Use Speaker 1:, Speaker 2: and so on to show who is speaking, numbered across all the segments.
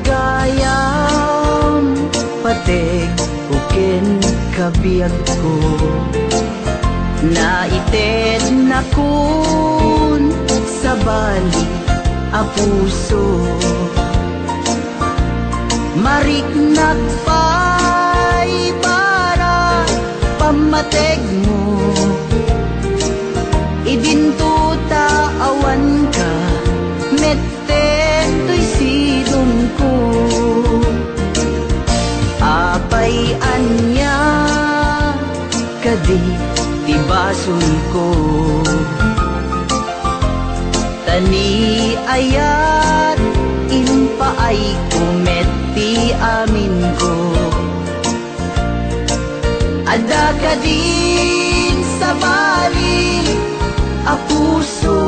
Speaker 1: gayam patek uken kabiyag ko naited na kun sa bali a puso marik nagpay para pamateg mo idintuta awan ka metten to'y sidong ko apay anya kadi tibason ko tani ayat impaay kumeti amin ko ada kadin sa bali a puso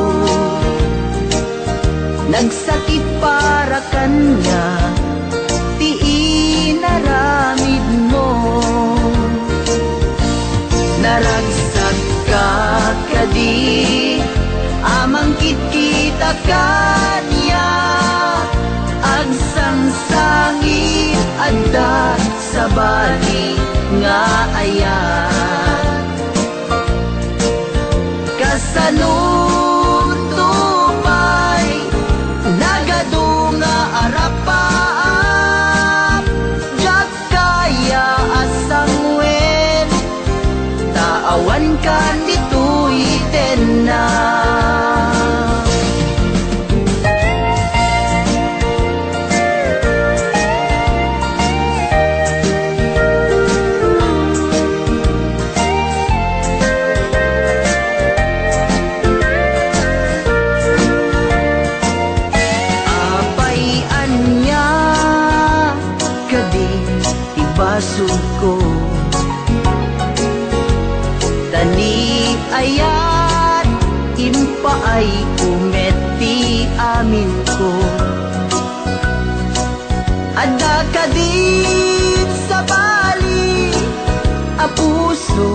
Speaker 1: nagsakit para kanya ti inaramid mo naragsak ka kadi amangkit kita kanya agsangsangit adda sa bali nga ayat kasanod tupay nagadunga arapaap jak kaya asang wen taawan ka dito'y tenna basog ko tani ayat impaay kumeti amin ko ada kadin sa bali a puso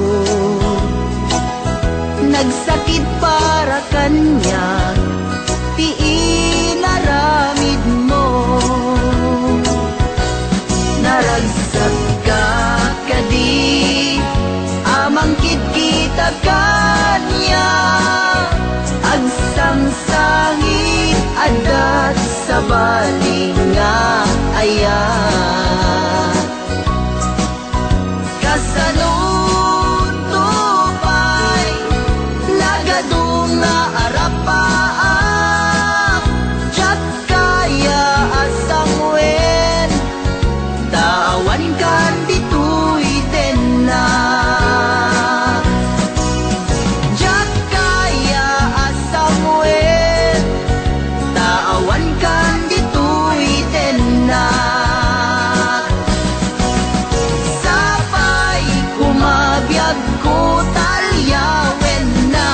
Speaker 1: nagsakit para kanya ti inaramid mo naragsak ka kadi amangkit kita kanya agsangsangit adat sa bali nga ayat kasanod tupay nagadunga arapaam jak kaya asang wen tawan kan dito'y tenna jak kaya asang wen tawan kan dito'y tenna sapay kumabiyag ko talyawen na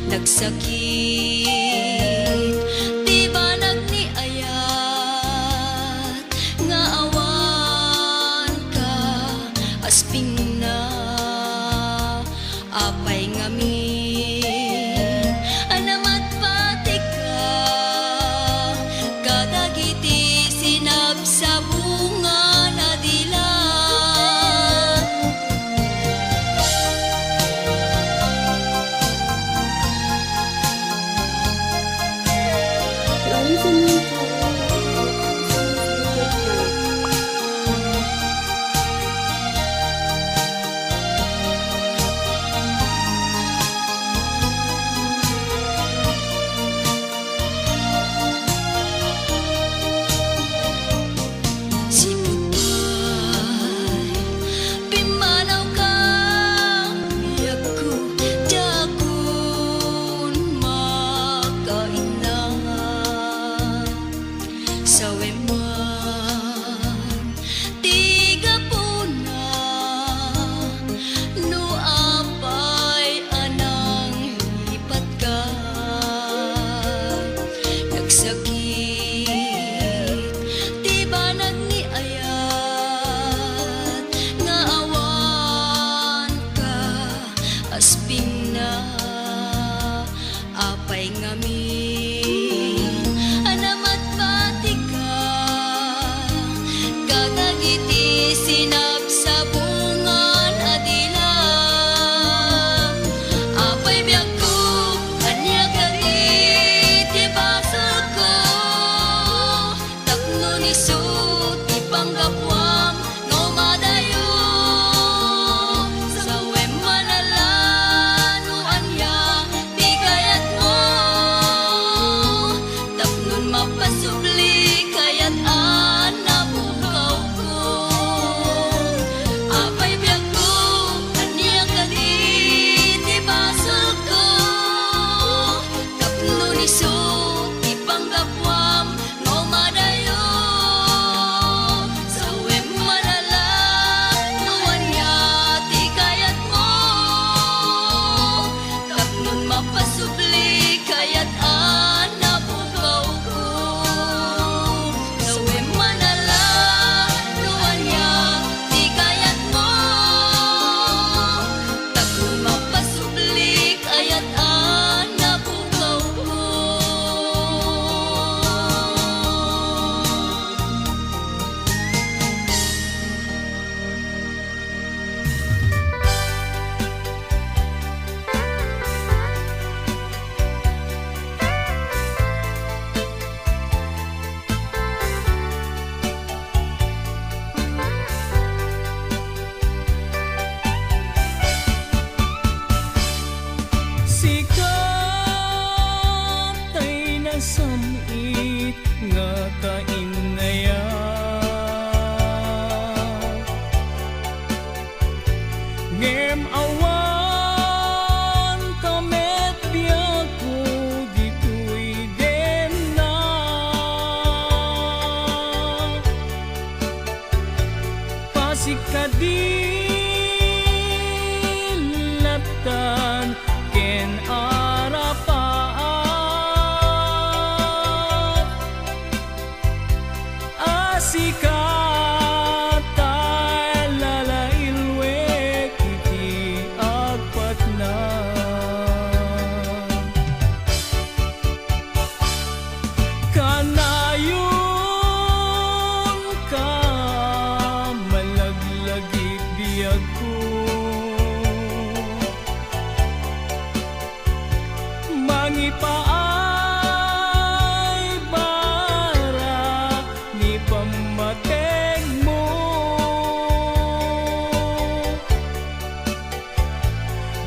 Speaker 2: nagsakit di ba nagniayat nga awan ka asping na apay ngamin anamat patik ka kadagiti sinap sa bunga na dila
Speaker 3: mangipaay bara ni pamateg mo.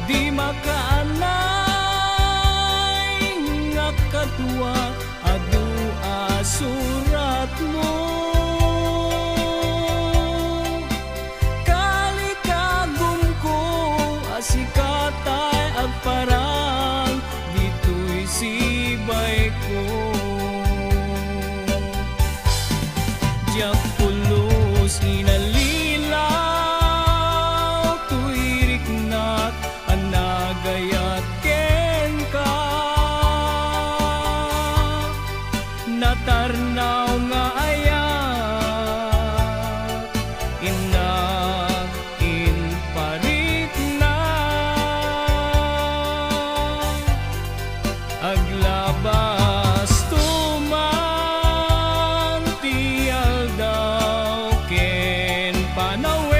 Speaker 3: Di makaanay nga kadwa adu surat mo. Kalikagum ko asikatay agparang dito'y sibay ko. Diyak pulos inalilaw tuirik na't anagayat ken ka. Natarnaw nga ayat inag inparit na aglabas tuman tiyal daw ken panawen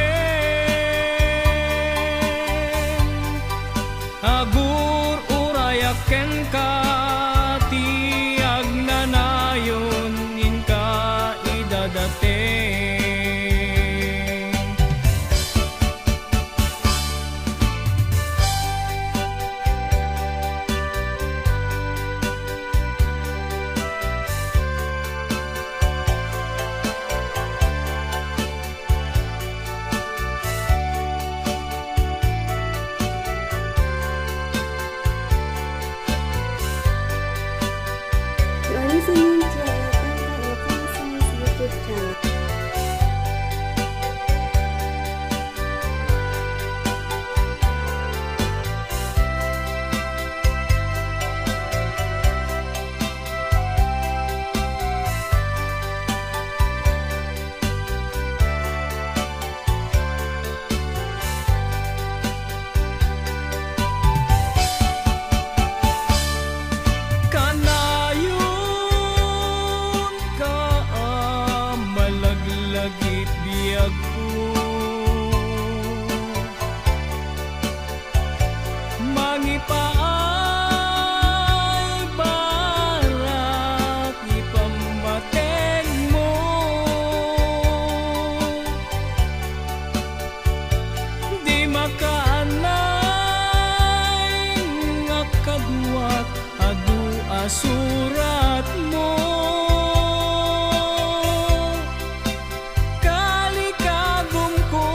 Speaker 3: agur urayak ken ka tiag nanayon inka idadate.
Speaker 4: You are listening to Ayataka Okan's YouTube channel.
Speaker 3: Kanayon ka malaglagit biyag ko. Mangipaay barak ipamateg mo. Di makaanay nga kadwat adu surat mo. Kalikagum ko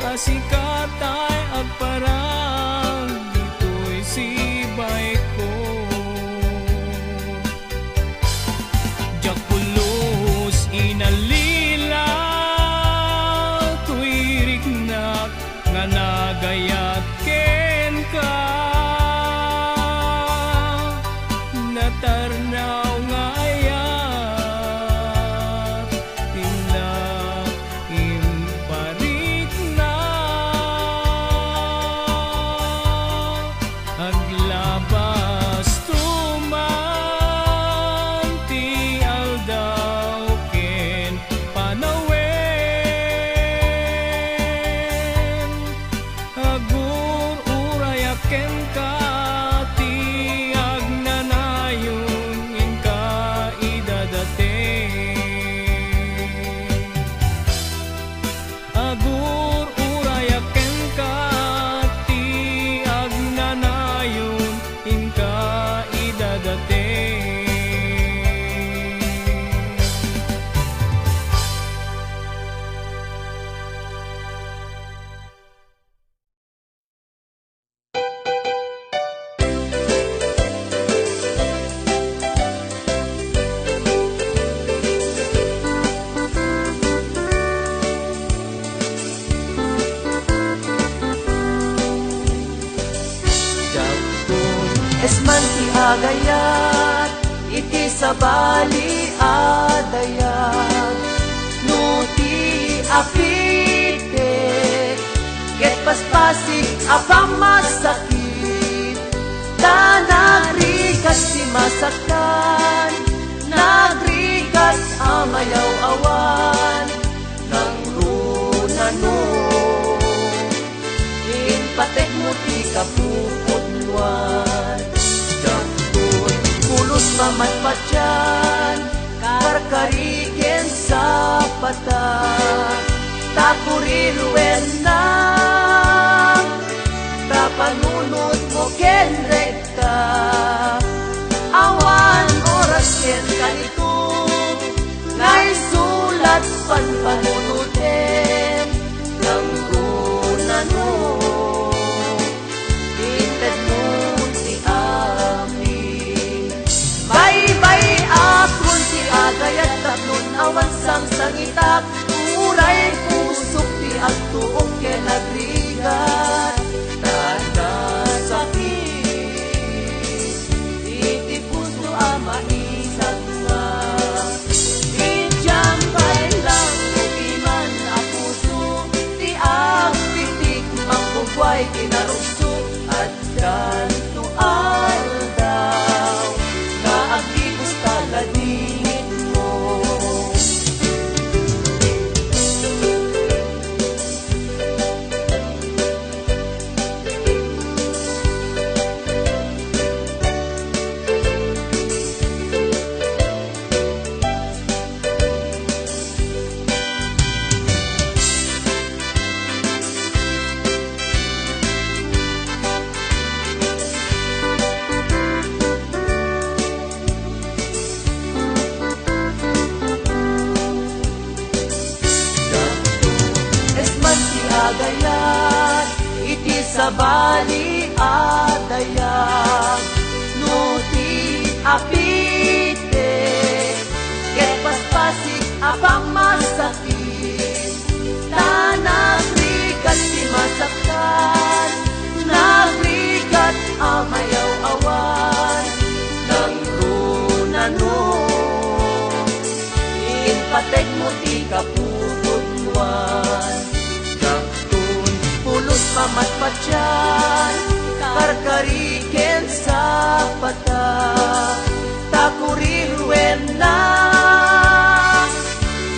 Speaker 3: asikatay agparang dito'y sibay ko. Diyak pulos inalilaw tuirik na nga nagayat ken ka. Natarnaw nga ayat tinag imparit na aglabas tuman tial daw ken panawen agur urayak ken ka tiag nanayon inka idadate. Agur urayak ken ka tiag nanayon inka idadate.
Speaker 1: Esman ti agayat iti sabali adayat nuti apite ket paspasik apang masakit ta nagrikas ti masaktan nagrikas amayaw awan nang runano in patek mo ti kapupudluan. Dakto mamat pa dyan, karkariken sa pata, takuriruin na, kapanunod mo ken rekta, awan oras ken kanito, ngay sulat panpanunutin, ng runano, ited mo si Ami. Bye-bye akon si agayat tatlon awan sang sangitak, uray pusok ti agtuok ken agrigat, tanda sakit, iti puso ama isagma. Idyang kailang upiman a puso, ti agpitik mangkugway kinarugso, at ganto aldaw, na agibos taladingit mo. Esman si agayat, iti sabali adayag, nuti apite, ket paspasik apang masakit, tanagrigat si masaktan, nagrigat amayaw awan, ng runano, inpatek mo ti kaputudwan, gagtun pulos mamat pa dyan, karkariken sa pata, takuriruin na,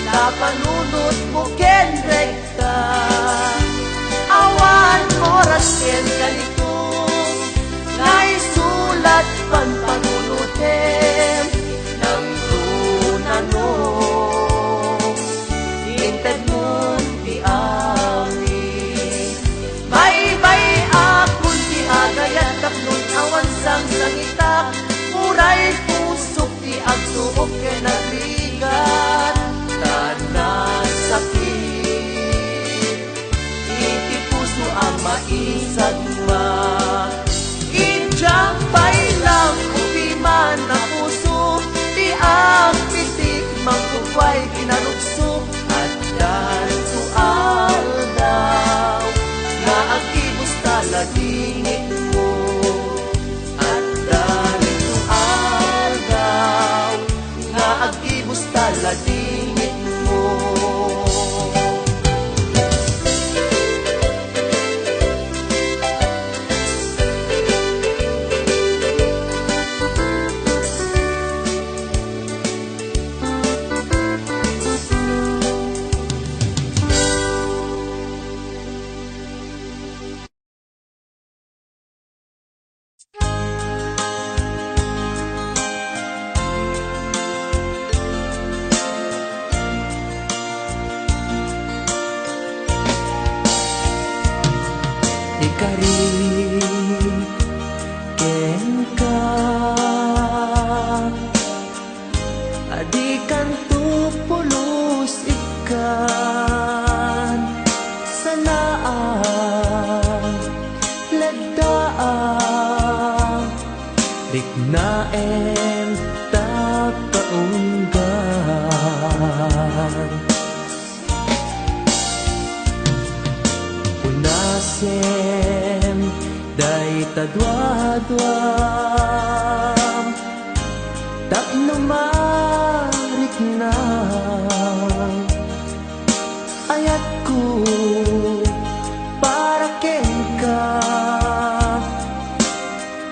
Speaker 1: napanunod mo ken rekta, awan oras ken ganito, ngay sulat panpanunutin, ng runano, inted mo ti Ami. Bye-bye akon ti agayat taplon awan sang sangitak, uray pusok ti agsuok ken agrigat, tanan sakit, iti puso ang maisagma. Idyang pailang upiman na puso, ti agpitik mangkugway kinarugso, at ganto aldaw, na agibos taladingit mo, at ganto aldaw, na agibos taladingit mo. Ikari ken ka, adikan tu pulos ikan, sanaan lagdaan, dignaen takaunggan, unasen day tadwadwam, tapno marik na, ayat ko para ken ka,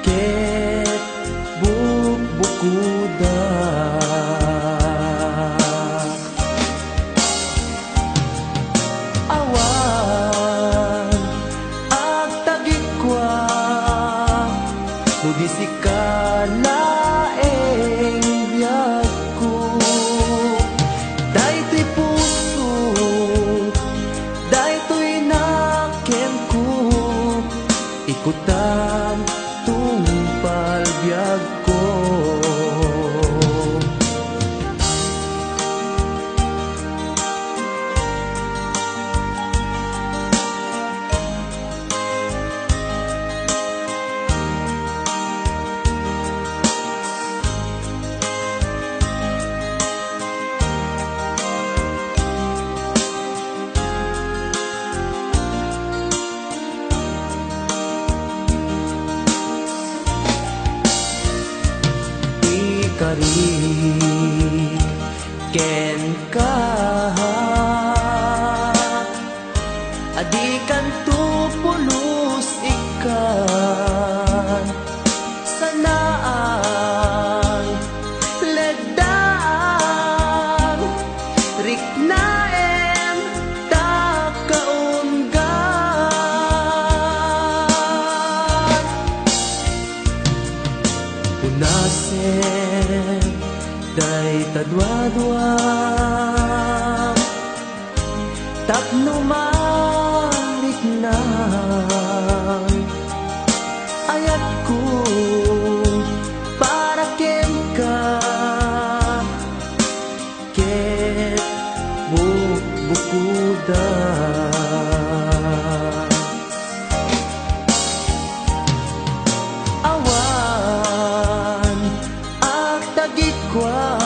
Speaker 1: ket bukbukuda, awan agtagikwa, nugisikalaeng ikutan tungpal biyag ko. Kari ken ka adikan tu pulus ikan sanaan ledaan riknaem takaungan unasen day tadwa-dwa tapno mariknan ayat ko para ken ka ket bukudan awan ak tagit kwa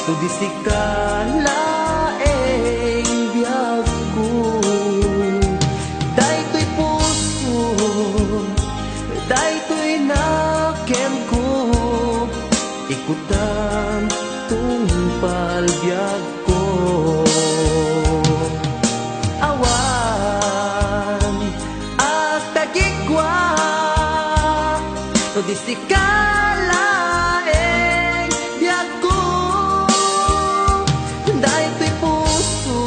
Speaker 1: tudisikalaeng biyag ko daytoy puso daytoy nakem ko ikutan tungpal biyag ko awan at tagikwa tudisikalaeng biyag ko daytoy puso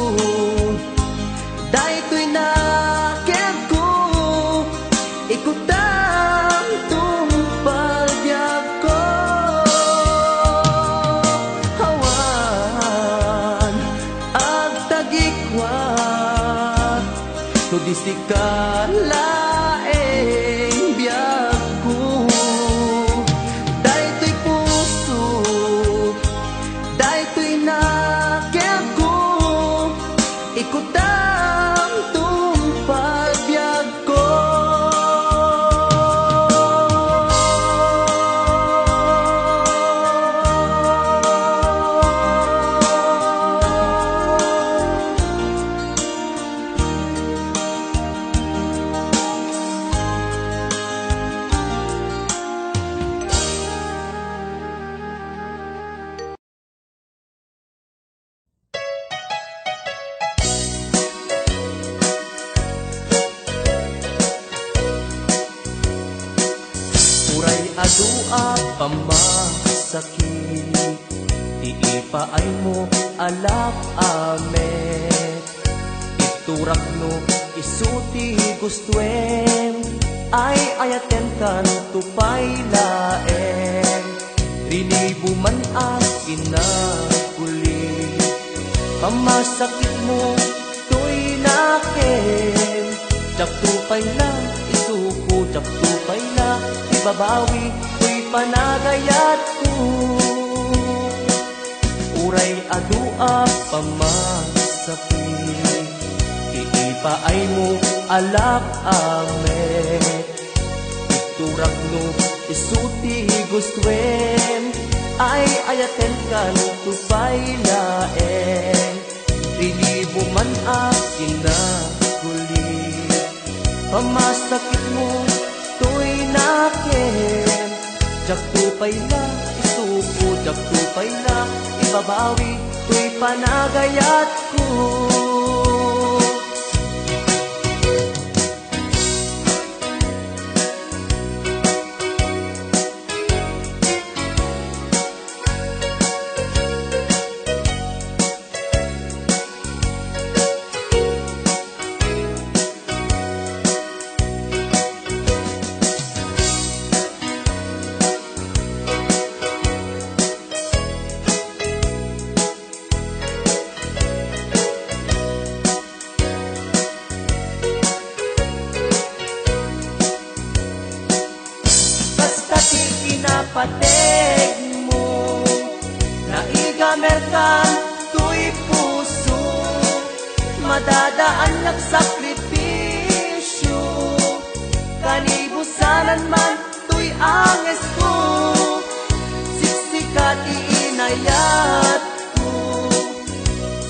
Speaker 1: daytoy nakem ko ikutan tungpal biyag ko awan ag tagikwa tudisikalaeng biyag ko daytoy puso daytoy nakem ko ikutan tungpal biyag ko. Uray adua pamasakit iipaay mo alak amet iturak no isuti gustuen ay ayaten kan tupay laeng rinibuman ang inakuli pamasakit mo tuy naken jak tupay na isuko jak tupay na ibabawi tuy panagayat ko uray adua pamasakit iipaay mo alak amet iturak no isuti gustuen ay ayaten kan tupay laeng rilibo man akin na huli pamasakit mo tuy naken jak tupay na isuko jak tupay na ibabawi tuy panagayat ko. pateg mo. Naigamer ka, tuy puso, madadaan ng sakripisyo. Kanibusanan man, tuy anges ko, siksikat iinayat ko,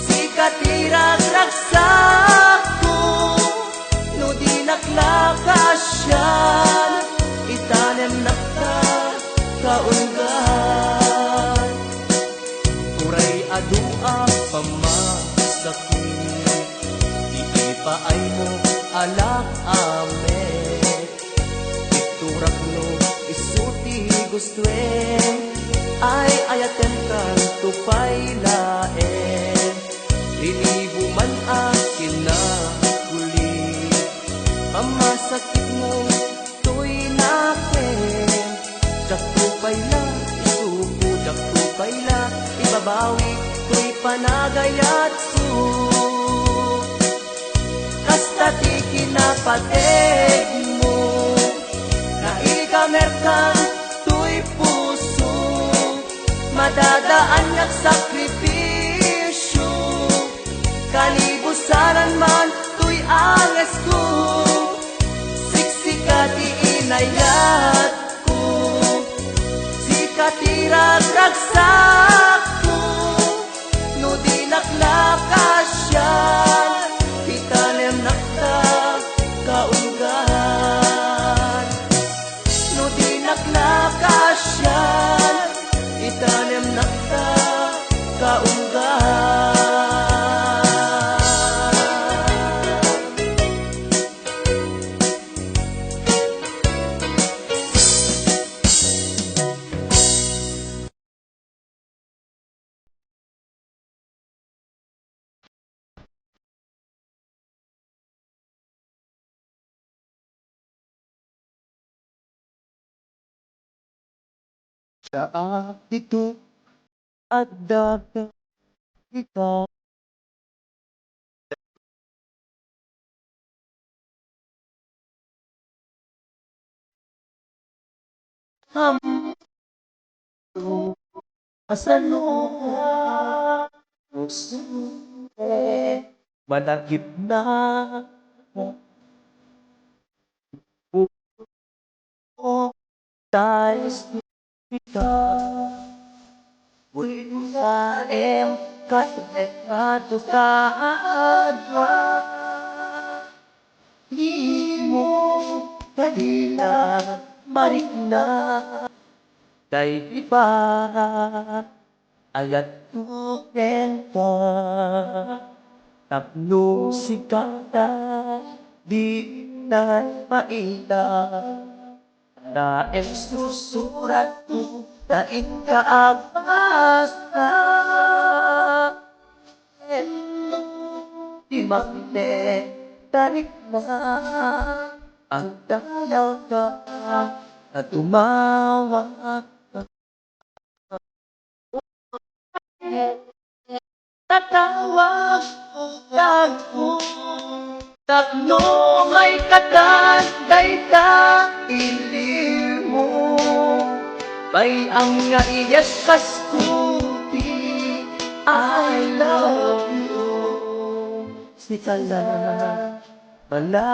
Speaker 1: sikat iragragsak ko, no di naklakasyan, itanem nakta kaungan. Uray adua pamasakit, iipaay mo alak amet. Iturak no isuti gustuen, ay ayaten kan tupay laen. Lilibo man akin na huli, pamasakit mo tuy nakin. Jak tupay la, isuko jak tupay la, ibabawi tuy panagayat su. Kasta ti kinapateg mo, naigamer ka, tuy puso, madadaan ng sakripisyo. Kanibusanan man, tuy anges ko, siksikat iinayat ko, sikat iragragsak ko, no di naklakasyan, itanem nakta kaunggan. No di naklakasyan, itanem nakta kaunggan. Sa dito at dagat ikaw ang asano gusto malagip na o tayo kita Winaem katekado kaadwa di mo kanina marik na kay iba ayat tukenta tapno sikata di na maita na susurat mo na inkaabas na di makite tarik na ang dalaw ka at tumawa tatawag ako takno may katanday ka ilim mo may ang nga iyas kaskuti I love you sikala bala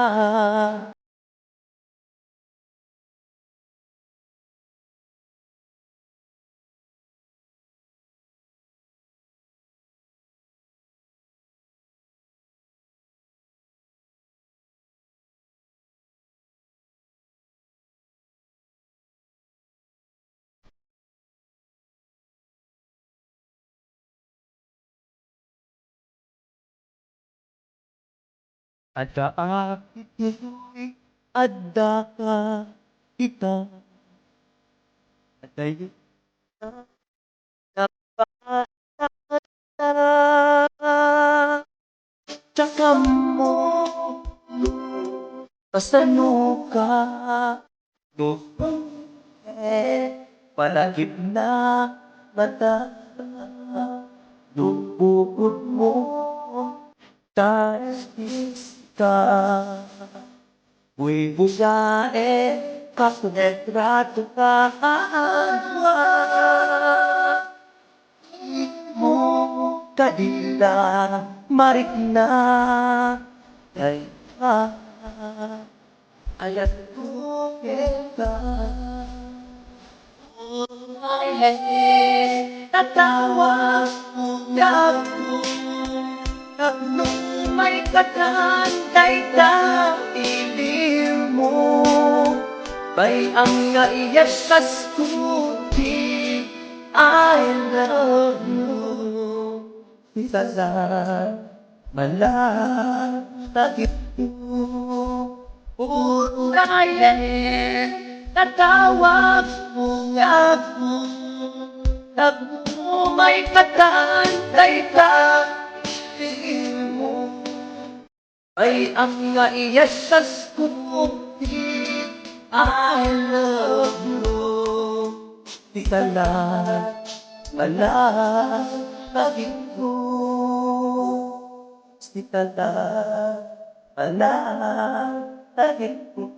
Speaker 1: ada akit ada ka kita ada kita tsaka mo pasano ka palagip na mata lubukod mo tayo ka Uy bugae kasunod-rato ka mo kadila marik na ay ayat ko kita tatawa ako nung may katantay ta ilim mo bay ang naiyaskas ko di I love you isa sa malatagit mo kaya tatawag mo ako may katantay ka tingin mo ay ang naiyasas ko I love you di ka lang malatagit mo di ka lang malatagit mo.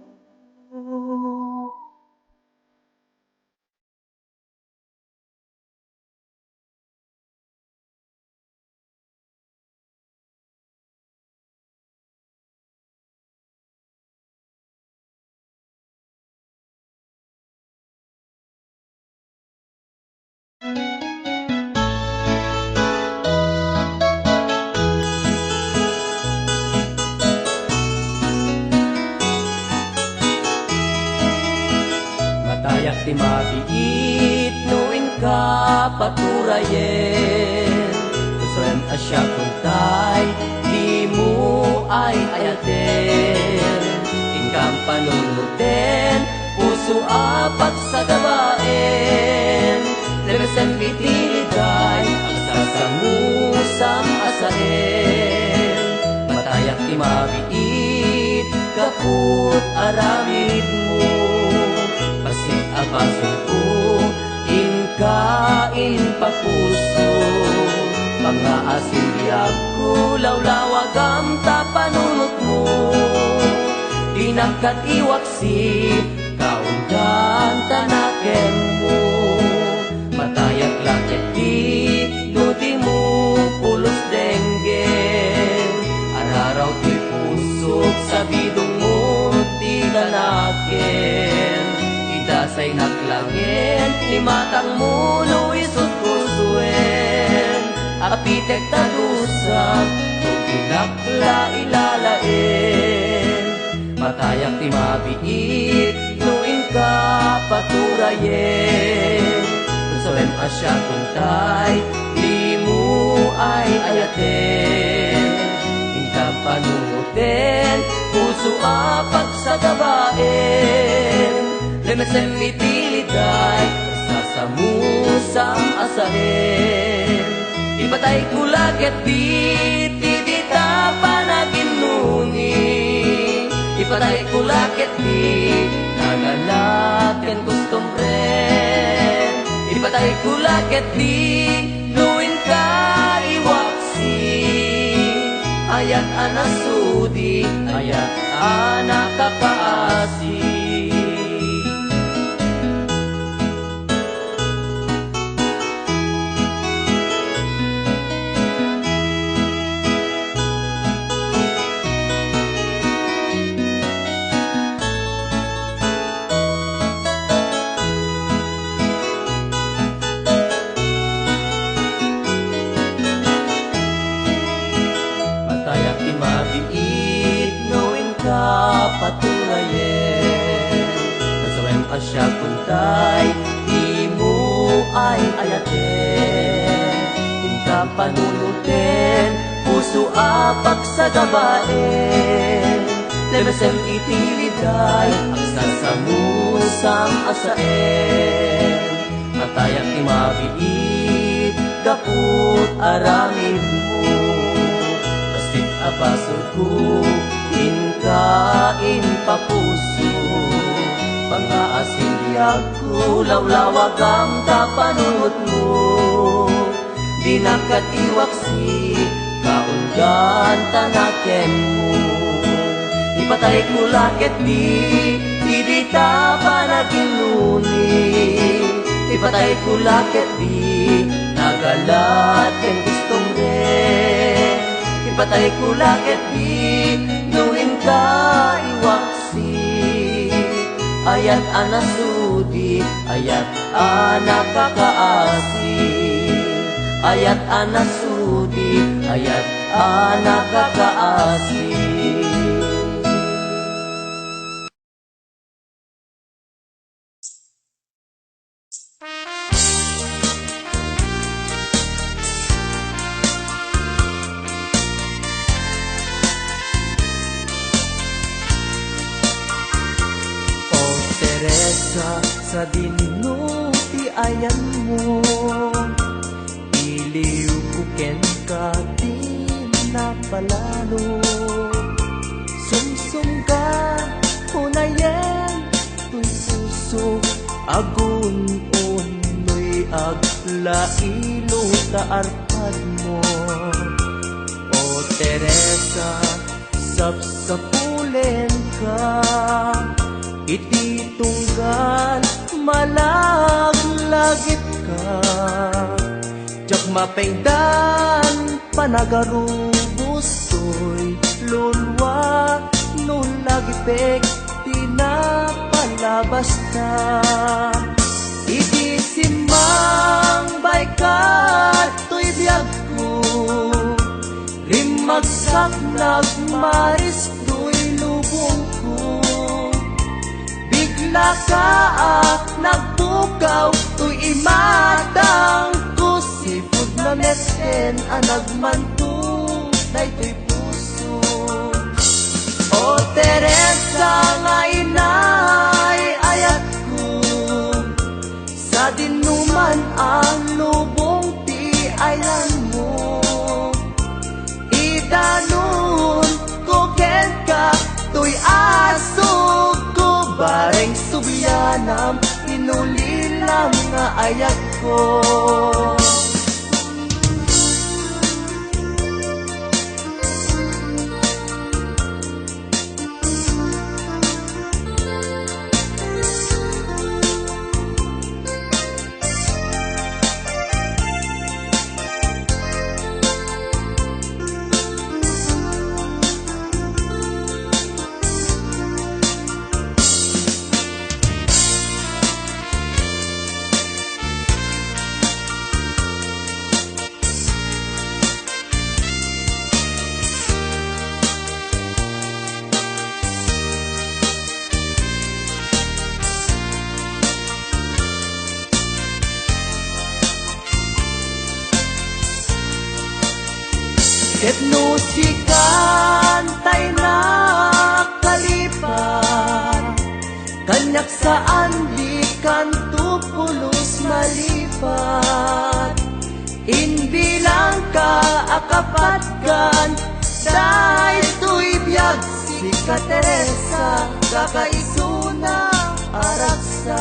Speaker 5: Matayak ti mabiit, nuin ka paturayen. Kusrem asya kuntay, di mo ay ayaten. Ingkang panunutin, puso apat sa gabaen. Lebesen bitiliday, ang sasamusam asaen. Matayak ti mabiit, kaput aramid mo. Pasig abasin ko, inkain papuso. Mga asin biyag ko, lawlawagam tapanunot mo. Dinagkat iwaksi, kaunggan tanaken mo. Matayak lakit di, ludi mo, pulos denggen. Araraw ti pusok, sa bidong mo, di tanaken. Idasay naklangin, imatang mo, luisot kursuin. Apitek tadusap, tuginakla ilalain. Matayak ti mabiit, nuin ka paturayen. Kusawem asya kuntay, di mo ay ayaten. Ingkang panunutin, puso apak sa gabaen. Lemesem itiliday, sasamusam asahen. Ipatay kulaket di ta panaginuni. Ipatay kulaket di naganaken kustomren. Ipatay kulaket di luin ka iwaksi. Ayat anasudi, ayat anakapaasi. Paturayen, kasawem asya kuntay, di mo ay ayaten. Inka panunutin, puso apak sa gabaen. Lemesem itiliday, ang sasamusam asaen. Matayak ti mabiit, kaput aramid mo. Pastit apasod ko, inkain papuso. Pangaasin biyag ko, lawlawagam tapanunot mo. Dinakat iwaksi, kaunggan tanaken mo. Ipatay ko lakit di Idita panaginuni ipatay ko lakit di nagalat ken gustong re ipatay ko lakit di nuhin ka iwaksi ayat anasudi ayat anakakaasi ayat anasudi ayat anakakaasi. Teresa, sa dinuti ayan mo iliw kuken ka di napalalo sumsum ka hunayen tuy puso agun unoy aglailo taarpad mo o Teresa sapsapulen ka iti tunggal malaglagit ka jak mapengdan panagarubos to'y lulwa nulagipek tinapalabas ka iti simang baykat to'y biyag ko rimagsak nagmaris to'y lubong ko nakaak nagbukaw tuy imatang ko sipud na mesken anagmanto daytoy puso o Teresa nga inay ayat ko sa dinuman ang lubong ti ayan mo idanon ko ken ka tuy asog bareng subyanam inulilang nga ayat ko ket no sikan tay na kalipat kanyak saan di kan tupulos malipat inbilang ka akapatgan daytoy biyag si ka Teresa kakaisuna araksa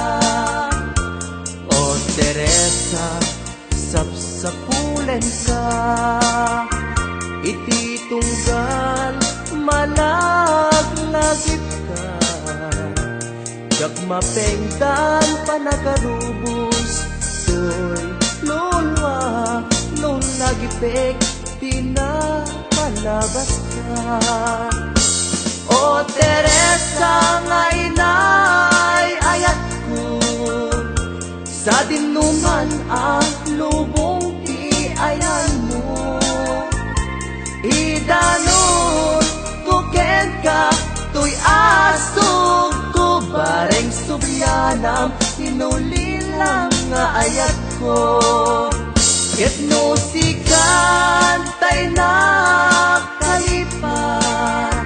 Speaker 5: o Teresa sapsapulen ka iti tunggal malaglagit ka jak mapengdan panagarubos to'y lulwa nung nagipek tinapalabas ka o Teresa nga inay ayat ko sa dinuman ang lubong ti ayan mo idanon ko ken ka tuy asog ko bareng subyanam inulilang nga ayat ko ket no sikan tay na kalipat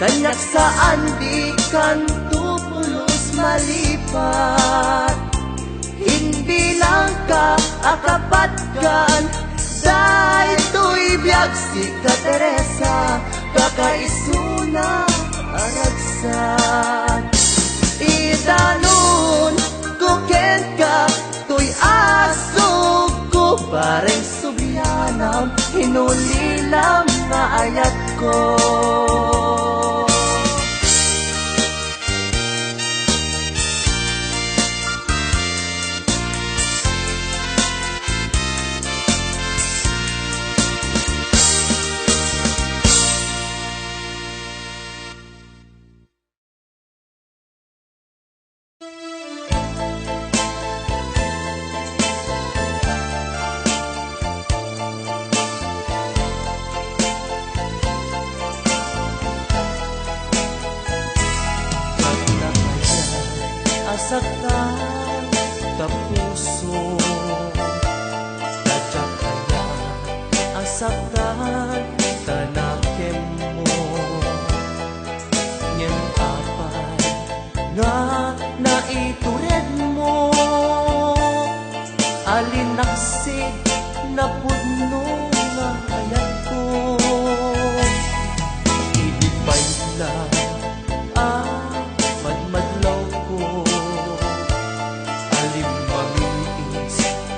Speaker 5: kanyak saan di kan tupulos malipat hindi lang ka akapatgan daytoy biyag si ka Teresa kakaisuna aragsan idanon ko ken ka tuy asog ko bareng subyanam hinulilam nga ayat ko
Speaker 1: Asaktan ta puso, sadya kaya asaktan ta nakem mo. Ngem apay nga naitured mo, alinaksig na pudno nga hayat ko. Ibibay lang madmadlaw ko,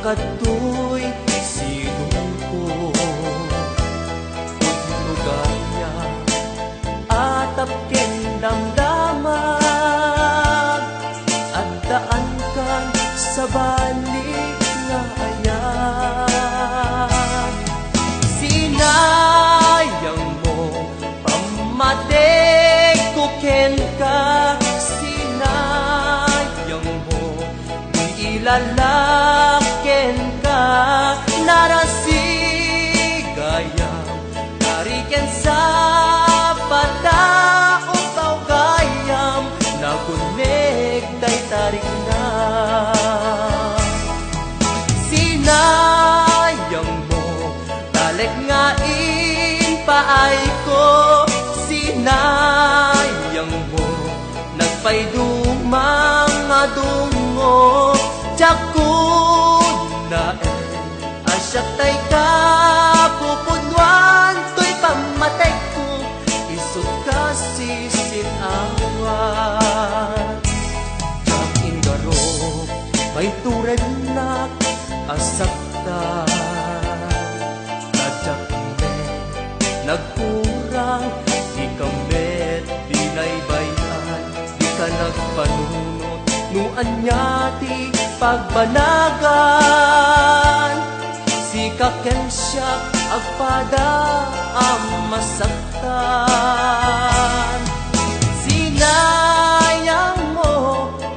Speaker 1: katoy sinong ko. Ugnugaya atap ken damdamag, at daan kan sa balik nga ayan. Sinayang mo pamatig ko ken ka, sinayang mo di ilalaken ka, narasigayang tariken sa pataong gayam, nagunig day tarik na. Sinayang mo talek nga paay ko, sinayang mo nagpaydumang adungo. Jakun na asyak tay ka pupunwan, to'y pamatay ko isot ka sisinawan. Jak ingarok may tured na asakta, nadyak me nagkurang di kamet di naibayan, di ka nagpanunot nuan niya ti pagbanagan. Si kaken siya agpada ang masaktan. Sinayang mo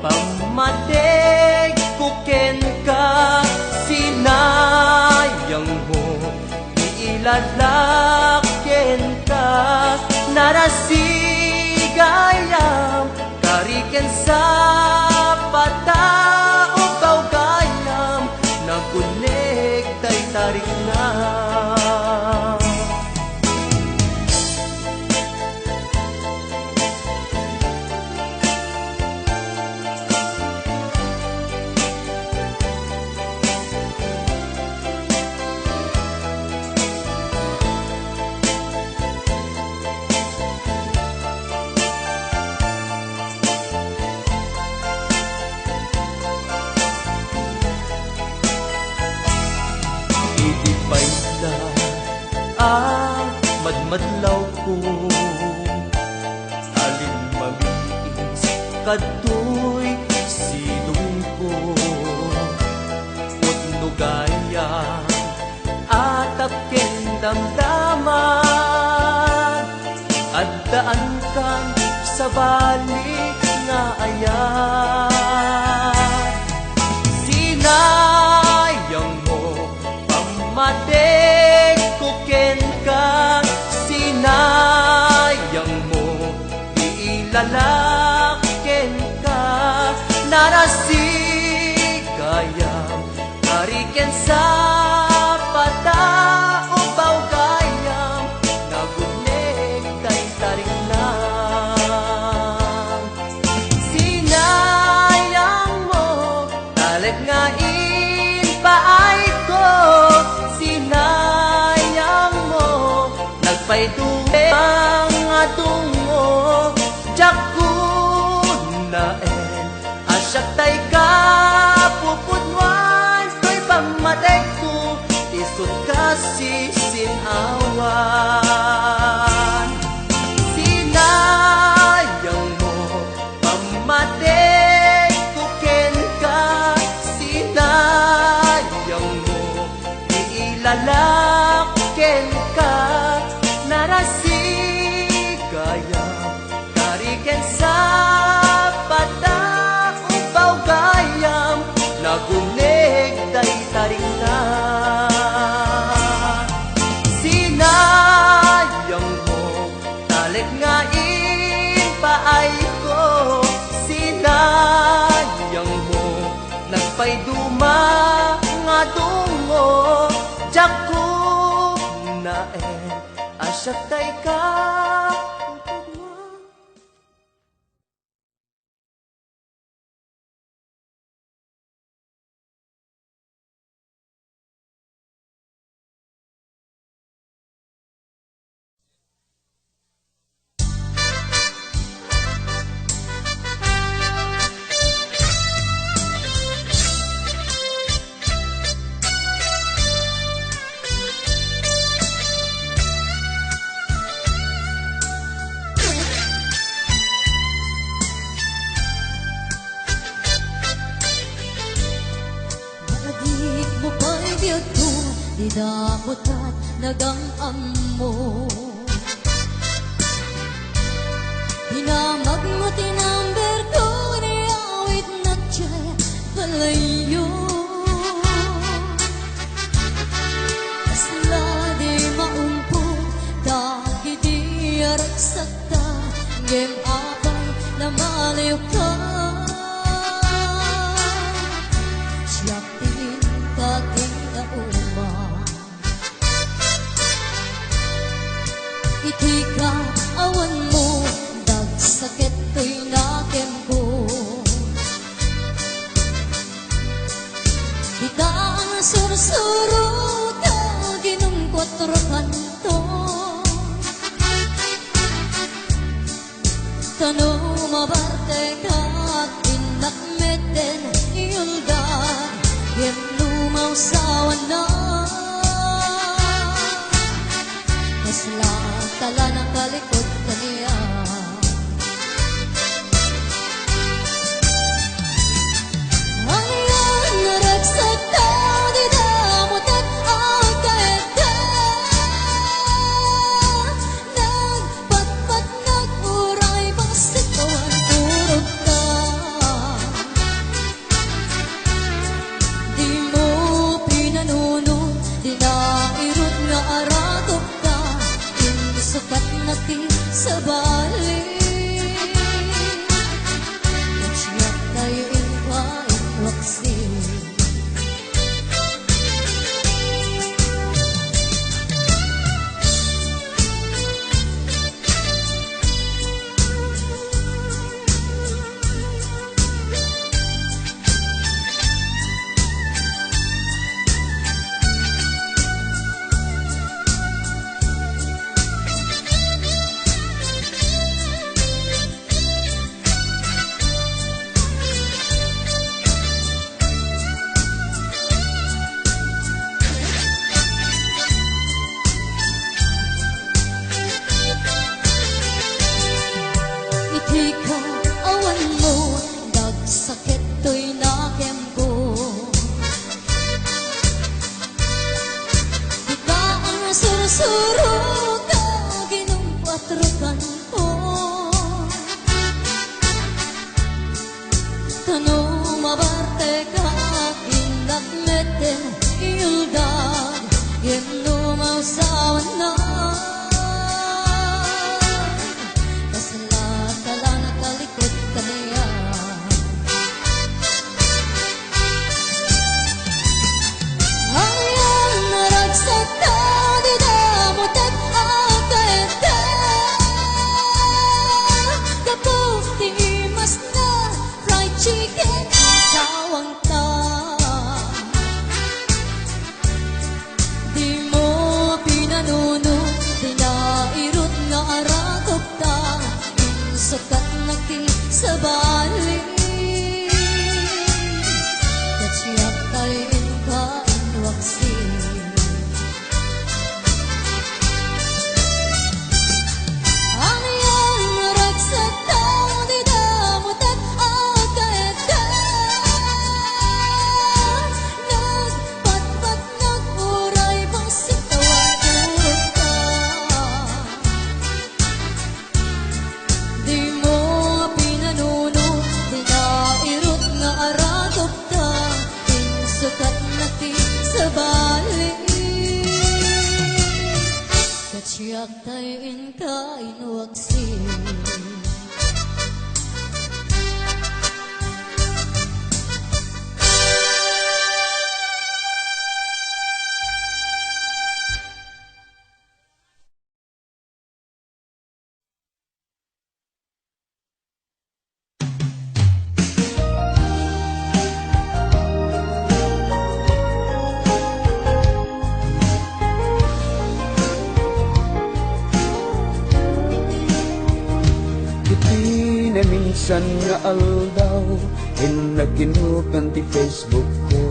Speaker 1: pamatig ko ken ka, sinayang mo iilalaken ka, narasigayam kariken sa pataong gayam, nagunig tay tarik na. Madmadlaw ko, alin mamiis katoy sinong ko. Utnugaya atap ken damdaman, at daan kan sa balik nga ayan. Sinayang mo pamatig ko ken ka, sinayang mo iilalaken ka, narasigayam kariken sa pataong gayam, nagunig tay tarik na. Sinayang mo talag nga paay ko, sinayang mo nagpaytuwe ang atungo. Jakun na asyak tay ka pupunwan, to'y pamatay ko isot ka sisinawan. Sinayang mo pamatig ko ken ka, sinayang mo iilalaken ka, narasigayam kariken sa pataong mga dungo Jakub naen asyak tay ka
Speaker 2: Adik mo pa'y biyagto, di damutan nagang-am mo. Hinamag mo tinamber ko, ni awit na tiyay palayo. Kasla di maumpong, dagi di aragsakta, ngem apay na maliw ka. Siyakin kating na uma iti ka awan mo dagsakit to'y nakem ko kita ang sursuro ka ginong kwatro kanto tano mabarte ka inakmeten iuldan Yem lumaw sa wana Kasla tala ng kalikot kaniya Aliyan naragsak tao di damot at agad Nagpatpat naguray basit kawan turog ka Di mo pinanunod, di nairot nga arakot ka Insukat na ti sa balik Nagsiyap tayo inpain waksin Iti ka awan mo dagsakit to'y nakem ko Kita ang sursuro ka ginong kwatrokan ko Tano mabarte ka inakmeten iuldan Yem lumaw sa wana Kasla tala na kalikot kaniya Aliyan naragsak tao di damot at agad Kapo di imas na fried chicken sawang ta Di mo pinanunod, di nairot nga arakot ta Insukat na ti sa balik Katsiyap tayo inkain waksin Ang iyang naragsak tao di damot at agad Nagpatpat naguray basit kawan turog ka Di mo pinanunod,
Speaker 6: na minsan nga aldaw Hinaginukan ti Facebook ko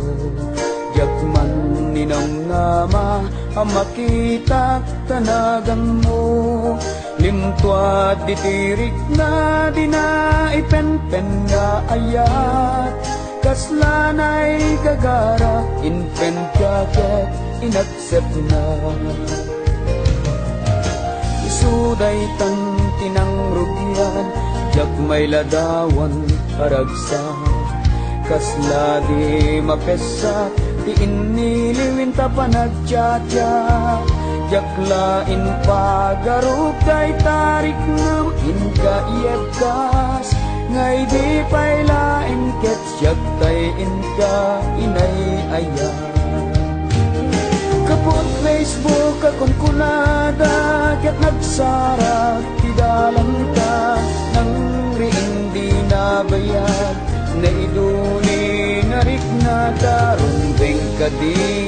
Speaker 6: Yakman ninang nama ang makita tanagan mo Limtuat ditirik na di na ipenpen nga ayat Kaslanay gagara inpen jacket inaccept na Isuday tan tinang rugyan Jak may ladawan aragsa Kasla di mapesa Ti iniliwin ta panagtsatya Jaklain pagarup kay tarik ngam inka iebkas Ngay di pay laing kets jak tay inka inay ayan Kapot Facebook akong kunada Ket nagsarag ti dalan ka Nang riing di nabayag Na iduli narik na darong bengka di